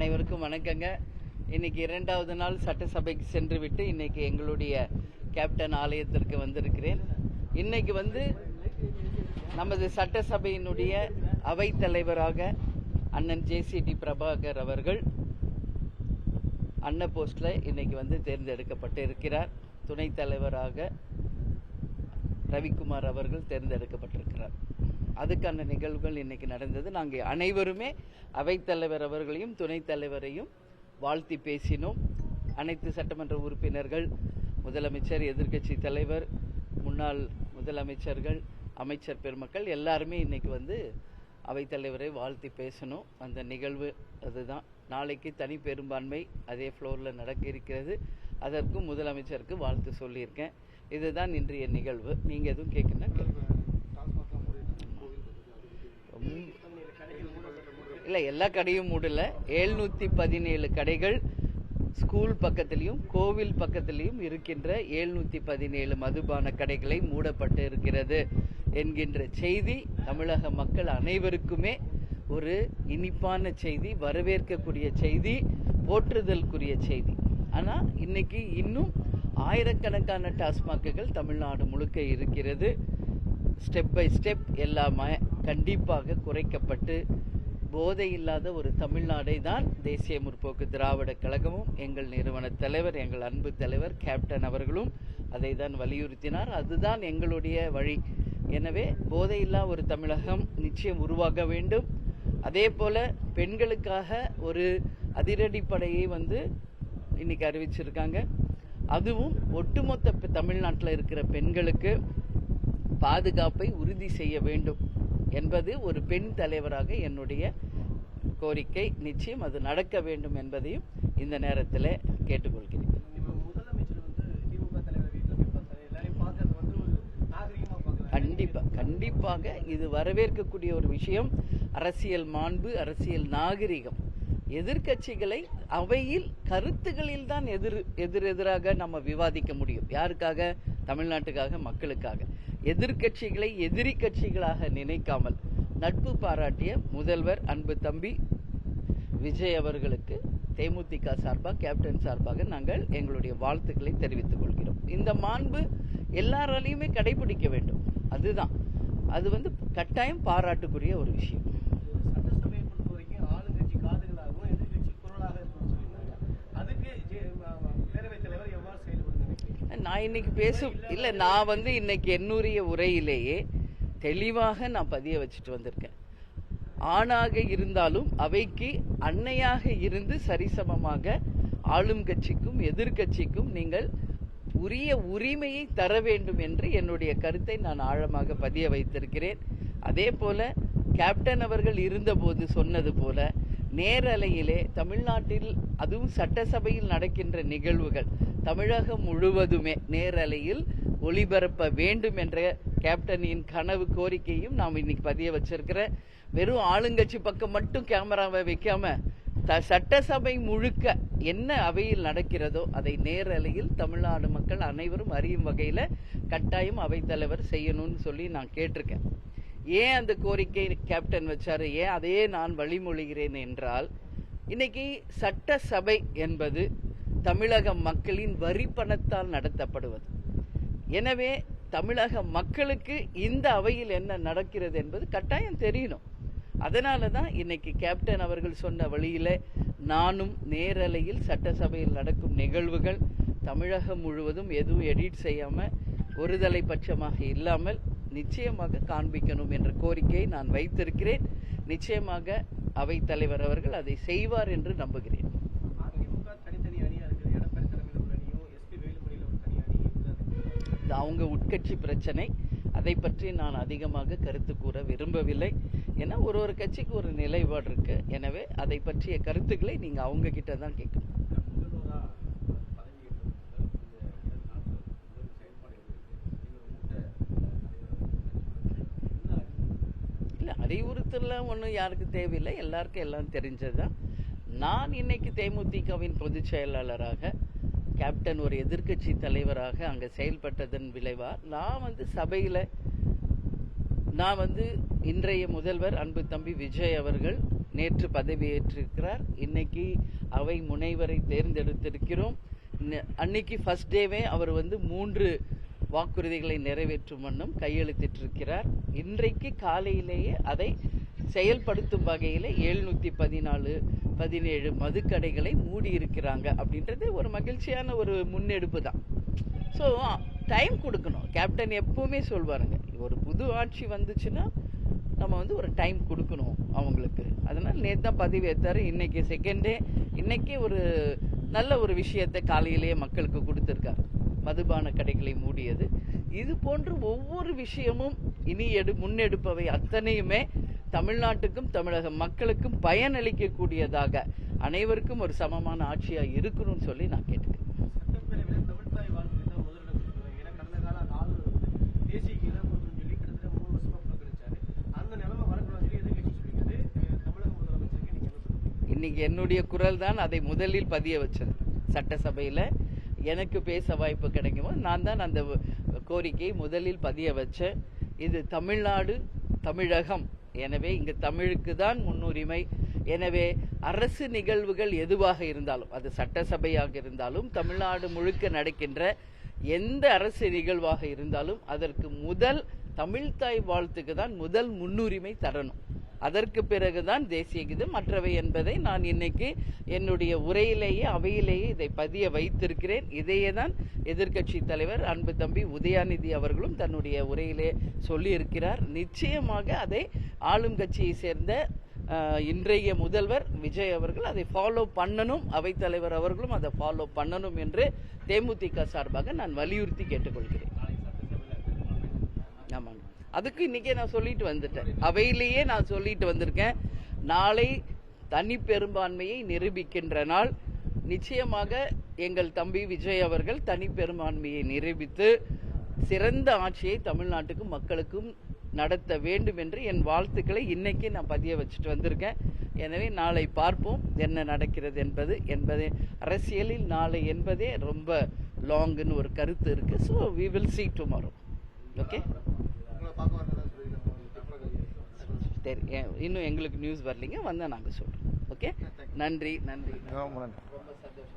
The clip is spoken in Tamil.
அனைவருக்கும் வணக்கங்க. இன்னைக்கு 2வது நாள் சட்டசபைக்கு சென்று விட்டு இன்னைக்கு எங்களுடைய கேப்டன் ஆலயத்திற்கு வந்திருக்கிறேன். இன்னைக்கு நமது சட்டசபையினுடைய அவைத் தலைவராக அண்ணன் JCD பிரபாகர் அவர்கள் அண்ண போஸ்ட்ல இன்னைக்கு தேர்ந்தெடுக்கப்பட்டு இருக்கிறார். துணைத் தலைவராக ரவிக்குமார் அவர்கள் தேர்ந்தெடுக்கப்பட்டிருக்கிறார். அதுக்கான நிகழ்வுகள் இன்னைக்கு நடந்தது. நாங்கள் அனைவருமே அவைத்தலைவர் அவர்களையும் துணைத் தலைவரையும் வாழ்த்தி பேசினோம். அனைத்து சட்டமன்ற உறுப்பினர்கள், முதலமைச்சர், எதிர்க்கட்சி தலைவர், முன்னாள் முதலமைச்சர்கள், அமைச்சர் பெருமக்கள் எல்லாருமே இன்னைக்கு அவைத்தலைவரை வாழ்த்தி பேசணும். அந்த நிகழ்வு அதுதான். நாளைக்கு தனி பெரும்பான்மை அதே ஃப்ளோரில் நடக்க இருக்கிறது. அதற்கும் முதலமைச்சருக்கு வாழ்த்து சொல்லியிருக்கேன். இதுதான் இன்றைய நிகழ்வு. நீங்கள் எதுவும் கேட்கணும்? இல்லை, எல்லா கடையும் மூடல. 717 கடைகள் ஸ்கூல் பக்கத்திலையும் கோவில் பக்கத்திலையும் இருக்கின்ற 717 மதுபான கடைகளை மூடப்பட்டு இருக்கிறது என்கின்ற செய்தி தமிழக மக்கள் அனைவருக்குமே ஒரு இனிப்பான செய்தி, வரவேற்கக்கூடிய செய்தி, போற்றுதலுக்குரிய செய்தி. ஆனால் இன்னைக்கு இன்னும் ஆயிரக்கணக்கான டாஸ்மாக்குகள் தமிழ்நாடு முழுக்க இருக்கிறது. ஸ்டெப் பை ஸ்டெப் எல்லாமே கண்டிப்பாக குறைக்கப்பட்டு போதை இல்லாத ஒரு தமிழ்நாடை தான் தேசிய முற்போக்கு திராவிட கழகமும் எங்கள் நிறுவன தலைவர், எங்கள் அன்பு தலைவர் கேப்டன் அவர்களும் அதை தான் வலியுறுத்தினார். அதுதான் எங்களுடைய வழி. எனவே போதையில்லா ஒரு தமிழகம் நிச்சயம் உருவாக வேண்டும். அதே போல பெண்களுக்காக ஒரு அதிரடிப்படையை இன்னைக்கு அறிவிச்சிருக்காங்க. அதுவும் ஒட்டுமொத்த தமிழ்நாட்டில் இருக்கிற பெண்களுக்கு பாதுகாப்பை உறுதி செய்ய வேண்டும் என்பது ஒரு பெண் தலைவராக என்னுடைய கோரிக்கை. நிச்சயம் அது நடக்க வேண்டும் என்பதையும் இந்த நேரத்தில் கேட்டுக்கொள்கிறேன். கண்டிப்பாக இது வரவேற்கக்கூடிய ஒரு விஷயம். அரசியல் மாண்பு, அரசியல் நாகரிகம். எதிர்கட்சிகளை அவையில் கருத்துகளில் தான் எதிரெதிராக நம்ம விவாதிக்க முடியும். யாருக்காக? தமிழ்நாட்டுக்காக, மக்களுக்காக. எதிர்கட்சிகளை எதிரி கட்சிகளாக நினைக்காமல் நட்பு பாராட்டிய முதல்வர் அன்பு தம்பி விஜய் அவர்களுக்கு தேமுதிக சார்பாக, கேப்டன் சார்பாக நாங்கள் எங்களுடைய வாழ்த்துக்களை தெரிவித்துக் கொள்கிறோம். இந்த மாண்பு எல்லாராலையுமே கடைபிடிக்க வேண்டும். அதுதான் அது கட்டாயம் பாராட்டுக்குரிய ஒரு விஷயம். நான் இன்னைக்கு நான் இன்னைக்கு என்னுடைய உரையிலேயே தெளிவாக நான் பதிய வச்சுட்டு வந்திருக்கேன். ஆணாக இருந்தாலும் அவைக்கு அன்னையாக இருந்து சரிசமமாக ஆளும் கட்சிக்கும் எதிர்கட்சிக்கும் நீங்கள் உரிய உரிமையை தர வேண்டும் என்று என்னுடைய கருத்தை நான் ஆழமாக பதிய வைத்திருக்கிறேன். அதே போல கேப்டன் அவர்கள் இருந்தபோது சொன்னது போல நேரலையிலே தமிழ்நாட்டில், அதுவும் சட்டசபையில் நடக்கின்ற நிகழ்வுகள் தமிழகம் முழுவதுமே நேரலையில் ஒளிபரப்ப வேண்டும் என்ற கேப்டனின் கனவு, கோரிக்கையும் நாம் இன்னைக்கு பதிய வச்சிருக்கிறேன். வெறும் ஆளுங்கட்சி பக்கம் மட்டும் கேமராவை வைக்காம சட்டசபை முழுக்க என்ன அவையில் நடக்கிறதோ அதை நேரலையில் தமிழ்நாடு மக்கள் அனைவரும் அறியும் வகையில கட்டாயம் அவைத்தலைவர் செய்யணும்னு சொல்லி நான் கேட்டிருக்கேன். ஏன் அந்த கோரிக்கை கேப்டன் வச்சாரு, ஏன் அதையே நான் வழிமொழிகிறேன் என்றால், இன்னைக்கு சட்டசபை என்பது தமிழக மக்களின் வரி பணத்தால் நடத்தப்படுவது. எனவே தமிழக மக்களுக்கு இந்த அவையில் என்ன நடக்கிறது என்பது கட்டாயம் தெரியணும். அதனால தான் இன்னைக்கு கேப்டன் அவர்கள் சொன்ன வழியில நானும் நேரலையில் சட்டசபையில் நடக்கும் நிகழ்வுகள் தமிழகம் முழுவதும் எதுவும் எடிட் செய்யாம ஒருதலை பட்சமாக இல்லாமல் நிச்சயமாக காண்பிக்கணும் என்ற கோரிக்கையை நான் வைத்திருக்கிறேன். நிச்சயமாக அவைத் தலைவர் அவர்கள் அதை செய்வார் என்று நம்புகிறேன். அவங்க உட்கட்சி பிரச்சனை, அதை பற்றி நான் அதிகமாக கருத்து கூற விரும்பவில்லை. ஏன்னா ஒரு கட்சிக்கு ஒரு நிலைப்பாடு இருக்கு. எனவே அதை பற்றிய கருத்துக்களை நீங்க அவங்க கிட்ட தான் கேட்கணும். இல்ல, அறிவுறுத்தல ஒன்றும் யாருக்கு தேவையில்லை. எல்லாருக்கும் எல்லாம் தெரிஞ்சதுதான். நான் இன்னைக்கு தேமுதிகவின் பொதுச் செயலாளராக, கேப்டன் ஒரு எதிர்க்கட்சி தலைவராக அங்கே செயல்பட்டதன் விளைவா நான் சபையில் நான் இன்றைய முதல்வர் அன்பு தம்பி விஜய் அவர்கள் நேற்று பதவியேற்றிருக்கிறார். இன்னைக்கு அவை முனைவரை தேர்ந்தெடுத்திருக்கிறோம். அன்னைக்கு ஃபர்ஸ்ட் டேவே அவர் 3 வாக்குறுதிகளை நிறைவேற்றும் வண்ணம் கையெழுத்திட்டிருக்கிறார். இன்றைக்கு காலையிலேயே அதை செயல்படுத்தும் வகையில் 714-17 மதுக்கடைகளை மூடி இருக்கிறாங்க அப்படின்றது ஒரு மகிழ்ச்சியான ஒரு முன்னெடுப்பு தான். ஸோ டைம் கொடுக்கணும். கேப்டன் எப்பவுமே சொல்வாருங்க, ஒரு புது ஆட்சி வந்துச்சுன்னா நம்ம ஒரு டைம் கொடுக்கணும் அவங்களுக்கு. அதனால் நேற்று தான் பதவியேற்றாரு. இன்னைக்கு செகண்ட் டே. இன்னைக்கு ஒரு நல்ல ஒரு விஷயத்தை காலையிலேயே மக்களுக்கு கொடுத்துருக்காரு. மதுபான கடைகளை மூடியது. இது போன்று ஒவ்வொரு விஷயமும் இனி முன்னெடுப்பவை அத்தனையுமே தமிழ்நாட்டுக்கும் தமிழக மக்களுக்கும் பயனளிக்கக்கூடியதாக, அனைவருக்கும் ஒரு சமமான ஆட்சியா இருக்கணும்னு சொல்லி நான் கேட்டுக்கிறேன். இன்னைக்கு என்னுடைய குரல் தான் அதை முதலில் பதிய வச்சது. சட்டசபையில் எனக்கு பேச வாய்ப்பு கிடைக்குமோ நான் தான் அந்த கோரிக்கையை முதலில் பதிய வச்சேன். இது தமிழ்நாடு, தமிழகம். எனவே இங்கு தமிழுக்கு தான் முன்னுரிமை. எனவே அரசு நிகழ்வுகள் எதுவாக இருந்தாலும், அது சட்டசபையாக இருந்தாலும் தமிழ்நாடு முழுக்க நடக்கின்ற எந்த அரசு நிகழ்வாக இருந்தாலும் அதற்கு முதல் தமிழ்தாய் வாழ்த்துக்கு தான் முதல் முன்னுரிமை தரணும். அதற்கு பிறகுதான் தேசிய கீதம் மற்றவை என்பதை நான் இன்னைக்கு என்னுடைய உரையிலேயே அவையிலேயே இதை பதிய வைத்திருக்கிறேன். இதையே தான் எதிர்க்கட்சி தலைவர் அன்பு தம்பி உதயாநிதி அவர்களும் தன்னுடைய உரையிலே சொல்லியிருக்கிறார். நிச்சயமாக அதை ஆளும் கட்சியை சேர்ந்த இன்றைய முதல்வர் விஜய் அவர்கள் அதை ஃபாலோ பண்ணணும், அவைத்தலைவர் அவர்களும் அதை ஃபாலோ பண்ணணும் என்று தேமுதிக சார்பாக நான் வலியுறுத்தி கேட்டுக்கொள்கிறேன். ஆமாங்க, அதுக்கு இன்னைக்கே நான் சொல்லிட்டு வந்துட்டேன். அவையிலேயே நான் சொல்லிட்டு வந்திருக்கேன். நாளை தனி பெரும்பான்மையை நிரூபிக்கின்ற நாள். நிச்சயமாக எங்கள் தம்பி விஜய் அவர்கள் தனி பெரும்பான்மையை நிரூபித்து சிறந்த ஆட்சியை தமிழ்நாட்டுக்கும் மக்களுக்கும் நடத்த வேண்டும் என்று என் வாழ்த்துக்களை இன்னைக்கு நான் பதிய வச்சுட்டு வந்திருக்கேன். எனவே நாளை பார்ப்போம் என்ன நடக்கிறது என்பது அரசியலில் நாளை என்பதே ரொம்ப லாங்குன்னு ஒரு கருத்து இருக்கு. So we will see tomorrow. Okay, சரி, இன்னும் எங்களுக்கு நியூஸ் வரலைங்க, வந்தால் நாங்கள் சொல்கிறோம். ஓகே, நன்றி.